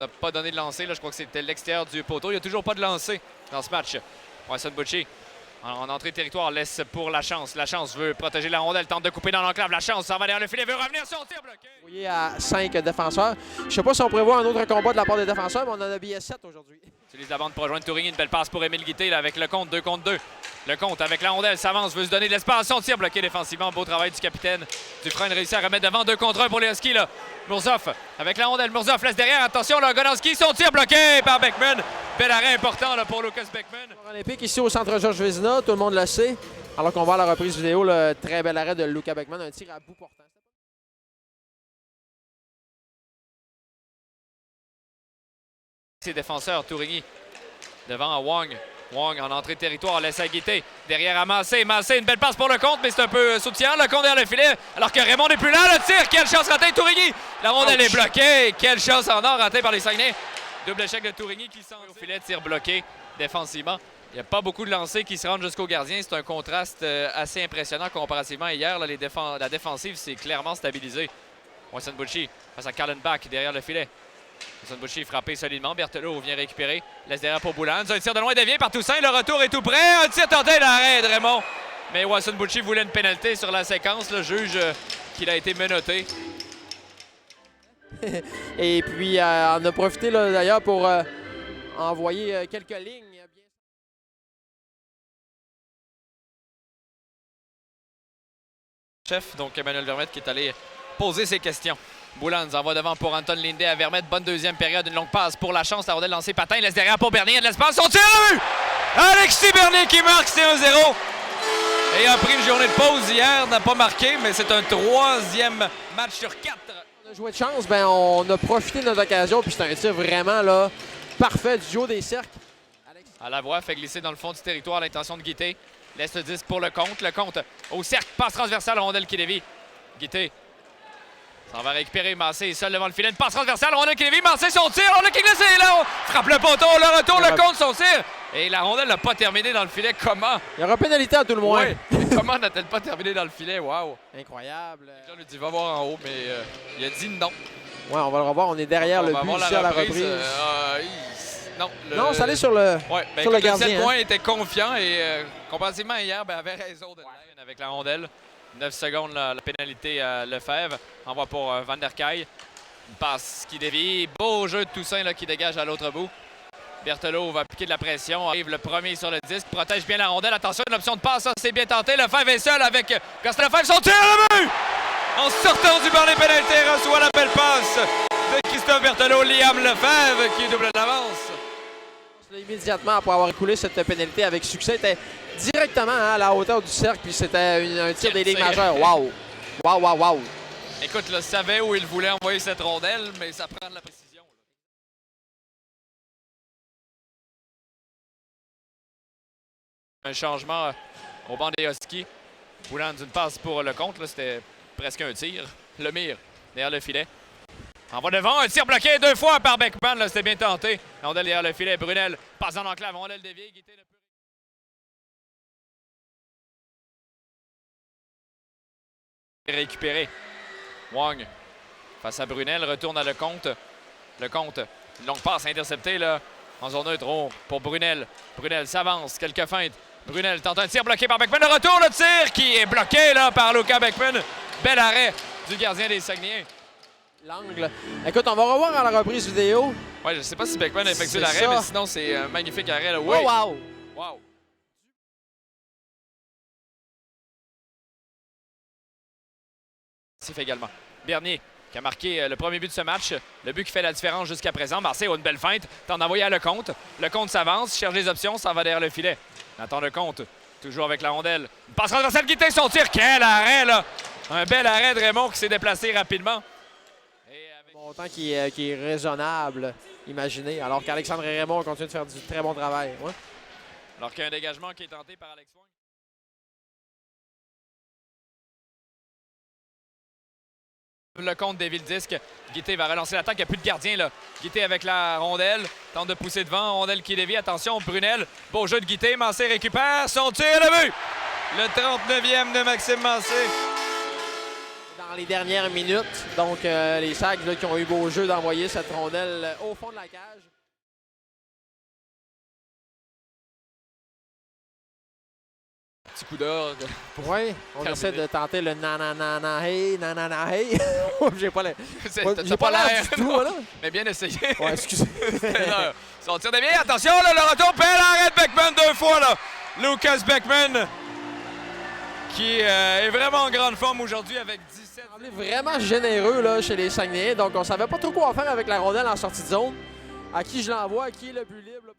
n'a pas donné de lancer. Là, je crois que c'était l'extérieur du poteau. Il n'y a toujours pas de lancer dans ce match. Wesson Bucci, en entrée de territoire, laisse pour la chance. La chance veut protéger la rondelle, tente de couper dans l'enclave. La chance s'en va derrière le filet, veut revenir sur le tir bloqué. Vous voyez à 5 défenseurs. Je ne sais pas si on prévoit un autre combat de la part des défenseurs, mais on en a bien 7 aujourd'hui. Utilise la bande pour rejoindre Tourigny. Une belle passe pour Émile Guité là, avec le compte 2 contre 2. Le compte avec la rondelle s'avance, veut se donner de l'espace. Son tir bloqué défensivement. Beau travail du capitaine. Dufresne réussit à remettre devant 2 contre 1 pour les Huskies. Murzov avec la rondelle. Murzov laisse derrière. Attention, là, Gonowski. Son tir bloqué par Beckman. Bel arrêt important là, pour Lucas Beckman. Olympique ici au centre Georges Vézina, tout le monde le sait. Alors qu'on voit à la reprise vidéo le très bel arrêt de Lucas Beckman, un tir à bout portant. Ses défenseurs, Tourigny devant Wong. Wong en entrée de territoire, laisse à Guité. Derrière à Massé. Massé, une belle passe pour le compte, mais c'est un peu sautillant. Le compte derrière le filet, alors que Raymond n'est plus là. Le tir, quelle chance ratée, Tourigny. La rondelle est bloquée. Quelle chance en or ratée par les Saguenay. Double échec de Tourigny qui s'en au filet, tir bloqué défensivement. Il n'y a pas beaucoup de lancers qui se rendent jusqu'au gardien. C'est un contraste assez impressionnant comparativement à hier. Là, la défensive s'est clairement stabilisée. Wesson Bucci face à Kallenbach derrière le filet. Wesson Bucci frappé solidement. Berthelot vient récupérer. Laisse derrière pour Boulans. Un tir de loin dévié par Toussaint. Le retour est tout prêt. Un tir tenté d'arrêt de Raymond. Mais Wesson Bucci voulait une pénalité sur la séquence. Le juge qu'il a été menotté. Et puis, on a profité d'ailleurs pour envoyer quelques lignes. Chef, donc Emmanuel Vermette qui est allé poser ses questions. Boulans envoie devant pour Anton Lindé à Vermette. Bonne deuxième période, une longue passe pour la chance. La rondelle lancée Patin, laisse derrière pour Bernier. De l'espace, son tir à but! Alexis Bernier qui marque, c'est 1-0. Et a pris une journée de pause hier, n'a pas marqué, mais c'est un 3e match sur 4. On a joué de chance, ben on a profité de notre occasion, puis c'est un tir vraiment là, parfait du duo des cercles. À la voix, fait glisser dans le fond du territoire l'intention de Guité. Laisse le 10 pour le compte. Le compte au cercle, passe transversale, rondelle qui dévie. Guité s'en va récupérer. Massé est seul devant le filet. Une passe transversale, rondelle qui dévie. Massé son tir, rondelle qui glisse et là, frappe le poteau, le retour, le compte, son tir. Et la rondelle n'a pas terminé dans le filet. Comment? Il y aura pénalité à tout le moins. Oui. Comment n'a-t-elle pas terminé dans le filet? Waouh! Incroyable. Jean lui dit va voir en haut, mais il a dit non. Ouais, on va le revoir. On est derrière le but ici à la reprise. Non, ça allait sur le, sur le gardien. Le 7 points était confiant et comparativement à hier, avait raison de l'air avec la rondelle. 9 secondes, la pénalité à Lefebvre. Envoie pour Van der Kay. Une passe qui dévie. Beau jeu de Toussaint là, qui dégage à l'autre bout. Berthelot va appliquer de la pression. Arrive le premier sur le disque. Protège bien la rondelle. Attention, une option de passe. C'est bien tenté. Lefebvre est seul avec Gaston Lefebvre. Son tir à la but! En sortant du banc des pénalités, reçoit la belle passe de Christophe Berthelot. Liam Lefebvre qui double d'avance. Immédiatement, après avoir écoulé cette pénalité avec succès, était directement à la hauteur du cercle, puis c'était un tir des ligues majeures. Waouh! Waouh, waouh, waouh! Écoute, il savait où il voulait envoyer cette rondelle, mais ça prend de la précision. Un changement au banc des Huskies. Boulans d'une passe pour le compte, c'était presque un tir. Lemire derrière le filet. Envoie devant, un tir bloqué 2 fois par Beckman, c'était bien tenté. Rondelle derrière le filet, Brunel passe dans l'enclave, rondelle déviée, Guité ne peut récupérer. Wong face à Brunel, retourne à Lecomte. Lecomte, une longue passe interceptée là, en zone neutre pour Brunel. Brunel s'avance, quelques feintes. Brunel tente un tir bloqué par Beckman. Le retour, le tir qui est bloqué là, par Lucas Beckman. Bel arrêt du gardien des Saguenayens. L'angle. Écoute, on va revoir à la reprise vidéo. Ouais, je sais pas si Beckman a effectué l'arrêt, mais sinon c'est un magnifique arrêt. Là. Oui. Oh, wow! Wow! C'est fait également. Bernier qui a marqué le premier but de ce match. Le but qui fait la différence jusqu'à présent. Marseille a une belle feinte. T'en envoyé à Lecomte. Lecomte s'avance, cherche les options, s'en va derrière le filet. Attend Lecomte. Toujours avec la rondelle. Une passe transversale, Guité, son tir. Quel arrêt, là! Un bel arrêt de Raymond qui s'est déplacé rapidement. Un montant qui est raisonnable, imaginez. Alors qu'Alexandre et Raymond continuent de faire du très bon travail. Ouais. Alors qu'il y a un dégagement qui est tenté par Alex Wong. Le compte dévie le disque. Guité va relancer l'attaque. Il n'y a plus de gardien là. Guité avec la rondelle. Tente de pousser devant. Rondelle qui dévie. Attention, Brunel. Beau jeu de Guité. Massé récupère. Son tir, le but! Le 39e de Maxime Massé. Dans dans les dernières minutes. Donc, les Sags là, qui ont eu beau jeu d'envoyer cette rondelle au fond de la cage. Petit coup d'or. Oui, on essaie de tenter le nanana hey, nanana hey. J'ai pas l'air. J'ai pas l'air du tout, là. Mais bien essayé. Ouais, excusez. Son tir de bien. Attention, là, le retour. Pelle arrête Beckman 2 fois, là. Lucas Beckman, qui est vraiment en grande forme aujourd'hui avec 17. On est vraiment généreux là, chez les Saguenayens. Donc, on savait pas trop quoi faire avec la rondelle en sortie de zone. À qui je l'envoie, à qui est le plus libre. Là,